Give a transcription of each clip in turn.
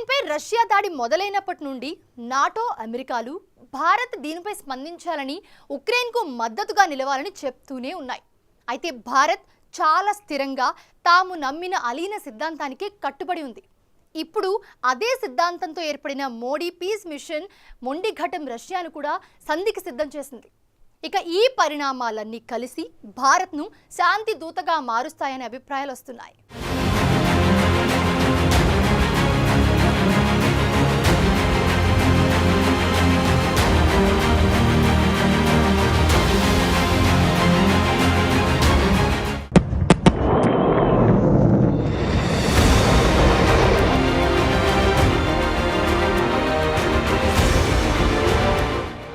ఉక్రెయిన్పై Russia దాడి మొదలైనప్పటి నుండి NATO, అమెరికాలు Bharat దీనిపై స్పందించాలని, ఉక్రెయిన్కు మద్దతుగా నిలవాలని చెప్తూనే ఉన్నాయి. అయితే భారత్ చాలా స్థిరంగా తాము నమ్మిన అలీన సిద్ధాంతానికి కట్టుబడి ఉంది. ఇప్పుడు అదే సిద్ధాంతంతో ఏర్పడిన మోడీ పీస్ మిషన్ మొండిఘటం రష్యాను కూడా సంధికి సిద్ధం చేసింది. ఇక ఈ పరిణామాలన్నీ కలిసి భారత్ను శాంతి దూతగా మారుస్తాయనే అభిప్రాయాలు వస్తున్నాయి.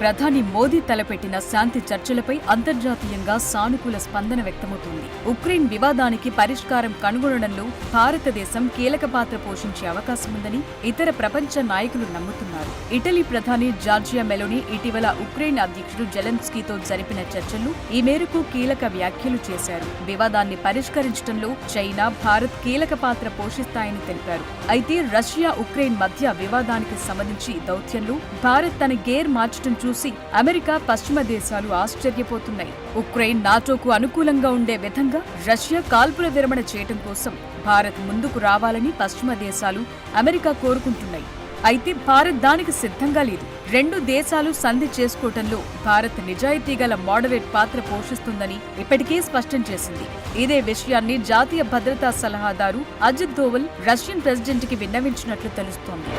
ప్రధాని మోదీ తలపెట్టిన శాంతి చర్చలపై అంతర్జాతీయంగా సానుకూల స్పందన వ్యక్తమవుతోంది. ఉక్రెయిన్ వివాదానికి పరిష్కారం కనుగొనడంలో భారతదేశం కీలక పాత్ర పోషించే అవకాశముందని ఇతర ప్రపంచ నాయకులు నమ్ముతున్నారు. ఇటలీ ప్రధాని జార్జియా మెలోనీ ఇటీవల ఉక్రెయిన్ అధ్యక్షుడు జెలెన్స్కీతో జరిపిన చర్చల్లో ఈ మేరకు కీలక వ్యాఖ్యలు చేశారు. వివాదాన్ని పరిష్కరించడంలో చైనా, భారత్ కీలక పాత్ర పోషిస్తాయని తెలిపారు. అయితే రష్యా, ఉక్రెయిన్ మధ్య వివాదానికి సంబంధించి దౌత్యంలో భారత్ తన గేర్ మార్చడం చూసి అమెరికా, పశ్చిమ దేశాలు ఆశ్చర్యపోతున్నాయి. ఉక్రెయిన్ నాటోకు అనుకూలంగా ఉండే విధంగా రష్యా కాల్పుల విరమణ చేయడం కోసం భారత్ ముందుకు రావాలని పశ్చిమ దేశాలు, అమెరికా కోరుకుంటున్నాయి. అయితే భారత్ దానికి సిద్ధంగా లేదు. రెండు దేశాలు సంధి చేసుకోవటంలో భారత్ నిజాయితీ గల మోడరేట్ పాత్ర పోషిస్తుందని ఇప్పటికే స్పష్టం చేసింది. ఇదే విషయాన్ని జాతీయ భద్రతా సలహాదారు అజిత్ దోవల్ రష్యన్ ప్రెసిడెంట్కి విన్నవించినట్లు తెలుస్తోంది.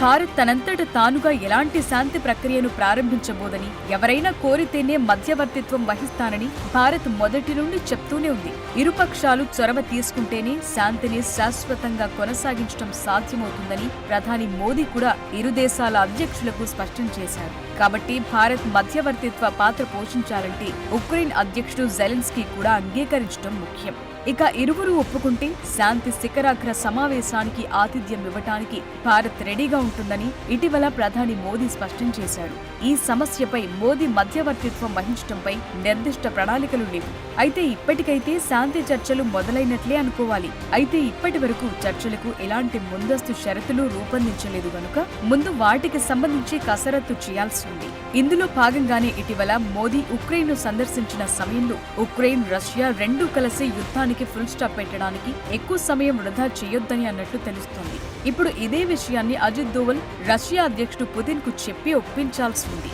భారత్ తనంతట తానుగా ఎలాంటి శాంతి ప్రక్రియను ప్రారంభించబోదని, ఎవరైనా కోరితేనే మధ్యవర్తిత్వం వహిస్తానని భారత్ మొదటి నుండి చెప్తూనే ఉంది. ఇరుపక్షాలు చొరవ తీసుకుంటేనే శాంతిని శాశ్వతంగా కొనసాగించడం సాధ్యమవుతుందని ప్రధాని మోదీ కూడా ఇరు దేశాల అధ్యక్షులకు స్పష్టం చేశారు. కాబట్టి భారత్ మధ్యవర్తిత్వ పాత్ర పోషించాలంటే ఉక్రెయిన్ అధ్యక్షుడు జెలెన్స్కీ కూడా అంగీకరించడం ముఖ్యం. ఇక ఇరువురు ఒప్పుకుంటే శాంతి శిఖరాగ్ర సమావేశానికి ఆతిథ్యం ఇవ్వటానికి భారత్ రెడీగా ఉంటుందని ఇటీవల ప్రధాని మోదీ స్పష్టం చేశారు. ఈ సమస్యపై మోదీ మధ్యవర్తిత్వం వహించడంపై నిర్దిష్ట ప్రణాళికలు లేవు. అయితే ఇప్పటికైతే శాంతి చర్చలు మొదలైనట్లే అనుకోవాలి. అయితే ఇప్పటి వరకు చర్చలకు ఎలాంటి ముందస్తు షరతులు రూపొందించలేదు గనుక ముందు వాటికి సంబంధించి కసరత్తు చేయాల్సి ఉంది. ఇందులో భాగంగానే ఇటీవల మోదీ ఉక్రెయిన్ను సందర్శించిన సమయంలో ఉక్రెయిన్, రష్యా రెండూ కలిసి యుద్ధానికి ఫుల్ స్టాప్ పెట్టడానికి ఎక్కువ సమయం వృధా చేయొద్దని అన్నట్లు తెలుస్తోంది. ఇప్పుడు ఇదే విషయాన్ని అజిత్ దోవల్ రష్యా అధ్యక్షుడు పుతిన్ కు చెప్పి ఒప్పించాల్సి ఉంది.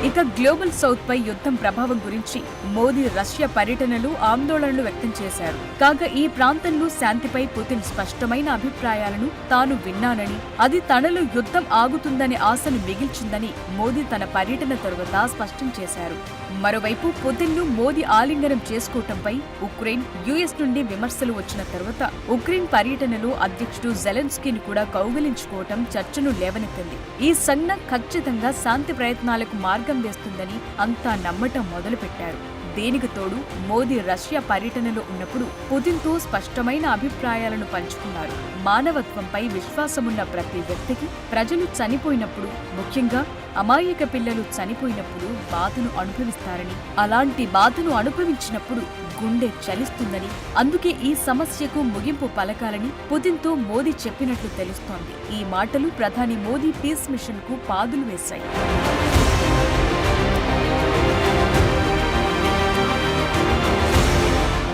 ఇక గ్లోబల్ సౌత్ పై యుద్ధం ప్రభావం గురించి మోదీ రష్యా పర్యటనలు ఆందోళనలు వ్యక్తం చేశారు. కాగా ఈ ప్రాంతంలో శాంతిపై పుతిన్ స్పష్టమైన అభిప్రాయాలను తాను విన్నానని, అది తనలో యుద్ధం ఆగుతుందనే ఆశను మిగిల్చిందని మోదీ తన పర్యటన తరువాత స్పష్టం చేశారు. మరోవైపు పుతిన్ను మోదీ ఆలింగనం చేసుకోవటంపై ఉక్రెయిన్, యుఎస్ నుండి విమర్శలు వచ్చిన తర్వాత ఉక్రెయిన్ పర్యటనలో అధ్యక్షుడు జెలెన్స్కీని కూడా కౌగిలించుకోవటం చర్చను లేవనెత్తింది. ఈ సంజ్ఞ ఖచ్చితంగా శాంతి ప్రయత్నాలకు మార్గం వేస్తుందని అంతా నమ్మటం మొదలుపెట్టారు. దీనికి తోడు మోదీ రష్యా పర్యటనలో ఉన్నప్పుడు పుతిన్తో స్పష్టమైన అభిప్రాయాలను పంచుకున్నారు. మానవత్వంపై విశ్వాసమున్న ప్రతి వ్యక్తికి ప్రజలు చనిపోయినప్పుడు, ముఖ్యంగా అమాయక పిల్లలు చనిపోయినప్పుడు బాధను అనుభవిస్తారని, అలాంటి బాధను అనుభవించినప్పుడు గుండె చలిస్తుందని, అందుకే ఈ సమస్యకు ముగింపు పలకాలని పుతిన్తో మోదీ చెప్పినట్లు తెలుస్తోంది. ఈ మాటలు ప్రధాని మోదీ పీస్ మిషన్ కు పాదులు వేశాయి.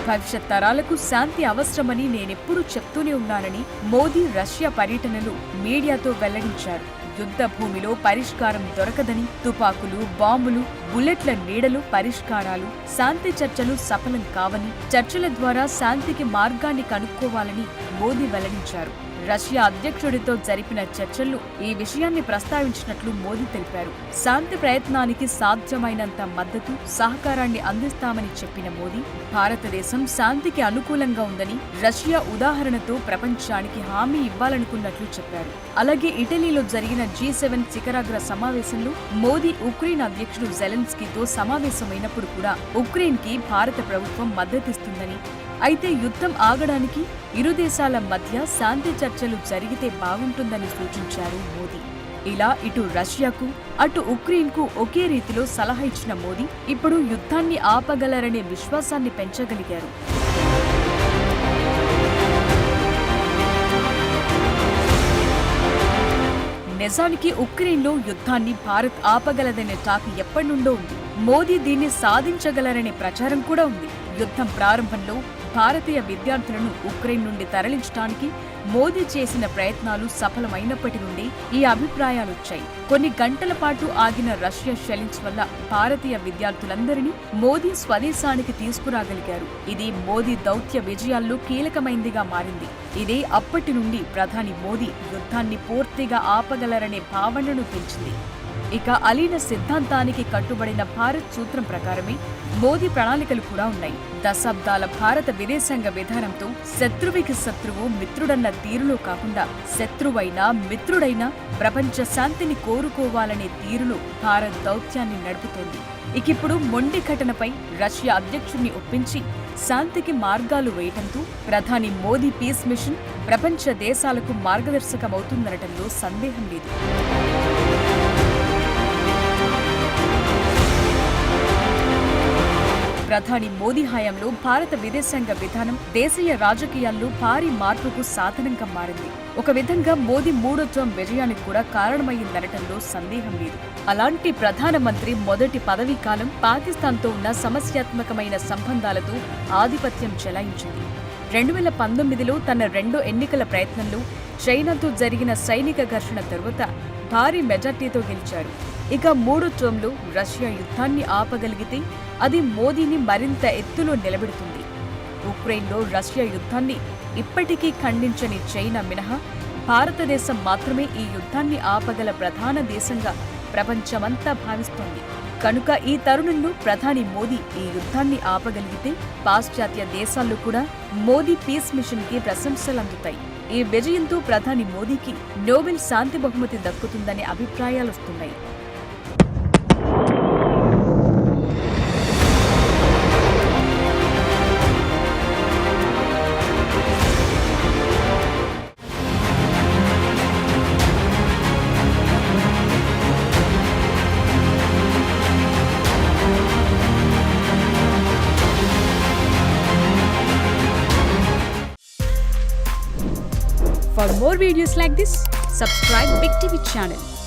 భవిష్యత్ తరాలకు శాంతి అవసరమని నేనెప్పుడూ చెప్తూనే ఉన్నానని మోదీ రష్యా పర్యటనలు మీడియాతో వెల్లడించారు. యుద్ధ భూమిలో పరిష్కారం దొరకదని, తుపాకులు, బాంబులు, బుల్లెట్ల నీడలు పరిష్కారాలు, శాంతి చర్చలు సఫలం కావని, చర్చల ద్వారా శాంతికి మార్గాన్ని కనుక్కోవాలని మోదీ వెల్లడించారు. రష్యా అధ్యక్షుడితో జరిపిన చర్చల్లో ఈ విషయాన్ని ప్రస్తావించినట్లు మోదీ తెలిపారు. శాంతి ప్రయత్నానికి సాధ్యమైనంత మద్దతు, సహకారాన్ని అందిస్తామని చెప్పిన మోదీ భారతదేశం శాంతికి అనుకూలంగా ఉందని, రష్యా ఉదాహరణతో ప్రపంచానికి హామీ ఇవ్వాలనుకున్నట్లు చెప్పారు. అలాగే ఇటలీలో జరిగిన G7 శిఖరాగ్ర సమావేశంలో మోదీ ఉక్రెయిన్ అధ్యక్షుడు జెలెన్స్కీతో సమావేశమైనప్పుడు కూడా ఉక్రెయిన్కి భారత ప్రభుత్వం మద్దతిస్తుందని, అయితే యుద్ధం ఆగడానికి ఇరు దేశాల మధ్య శాంతి చర్చలు జరిగితే బాగుంటుందని సూచించారు మోదీ. ఇలా ఇటు రష్యాకు అటు ఉక్రెయిన్కు ఒకే రీతిలో సలహా ఇచ్చిన మోదీ ఇప్పుడు యుద్ధాన్ని ఆపగలరనే విశ్వాసాన్ని పెంచగలిగారు. నిజానికి ఉక్రెయిన్లో యుద్ధాన్ని భారత్ ఆపగలదనే టాక్ ఎప్పటి నుండో ఉంది. మోదీ దీన్ని సాధించగలరనే ప్రచారం కూడా ఉంది. యుద్ధం ప్రారంభంలో భారతీయ విద్యార్థులను ఉక్రెయిన్ నుండి తరలించడానికి మోదీ చేసిన ప్రయత్నాలు సఫలమైనప్పటి నుండి ఈ అభిప్రాయాలొచ్చాయి. కొన్ని గంటల పాటు ఆగిన రష్యా షెల్లింగ్స్ వల్ల భారతీయ విద్యార్థులందరినీ మోదీ స్వదేశానికి తీసుకురాగలిగారు. ఇది మోదీ దౌత్య విజయాల్లో కీలకమైందిగా మారింది. ఇదే అప్పటి నుండి ప్రధాని మోదీ యుద్ధాన్ని పూర్తిగా ఆపగలరనే భావనను పెంచింది. ఇక అలీన సిద్ధాంతానికి కట్టుబడిన భారత్ సూత్రం ప్రకారమే మోదీ ప్రణాళికలు కూడా ఉన్నాయి. దశాబ్దాల భారత విదేశాంగ విధానంతో శత్రువుకి శత్రువు మిత్రుడన్న తీరులో కాకుండా శత్రువైనా మిత్రుడైనా ప్రపంచ శాంతిని కోరుకోవాలనే తీరులో భారత్ దౌత్యాన్ని నడుపుతోంది. ఇకిప్పుడు మొండి ఘటనపై రష్యా అధ్యక్షుడిని ఒప్పించి శాంతికి మార్గాలు వేయటంతో ప్రధాని మోదీ పీస్ మిషన్ ప్రపంచ దేశాలకు మార్గదర్శకమవుతుందనటంలో సందేహం లేదు. ప్రధాని మోదీ హయాంలో భారత విదేశాంగ విధానం దేశీయ రాజకీయాల్లో భారీ మార్పుకు సాధనంగా మారింది. ఒక విధంగా మోదీ మూడో టర్మ్ విజయానికి కూడా కారణమయ్యిందనటంలో సందేహం లేదు. అలాంటి ప్రధానమంత్రి మొదటి పదవీ కాలం పాకిస్తాన్తో ఉన్న సమస్యాత్మకమైన సంబంధాలతో ఆధిపత్యం చెలాయించింది. 2019లో తన రెండో ఎన్నికల ప్రయత్నంలో చైనాతో జరిగిన సైనిక ఘర్షణ తరువాత భారీ మెజార్టీతో గెలిచారు. ఇక మూడో టర్మ్లో రష్యా యుద్ధాన్ని ఆపగలిగితే అది మోదీని మరింత ఎత్తులో నిలబెడుతుంది. ఉక్రెయిన్లో రష్యా యుద్ధాన్ని ఇప్పటికీ ఖండించని చైనా మినహా భారతదేశం మాత్రమే ఈ యుద్ధాన్ని ఆపగల ప్రధాన దేశంగా ప్రపంచమంతా భావిస్తోంది. కనుక ఈ తరుణంలో ప్రధాని మోదీ ఈ యుద్ధాన్ని ఆపగలిగితే పాశ్చాత్య దేశాల్లో కూడా మోదీ పీస్ మిషన్కి ప్రశంసలందుతాయి. ఈ విజయంతో ప్రధాని మోదీకి నోబెల్ శాంతి బహుమతి దక్కుతుందనే అభిప్రాయాలొస్తున్నాయి. For more videos like this, subscribe Big TV channel.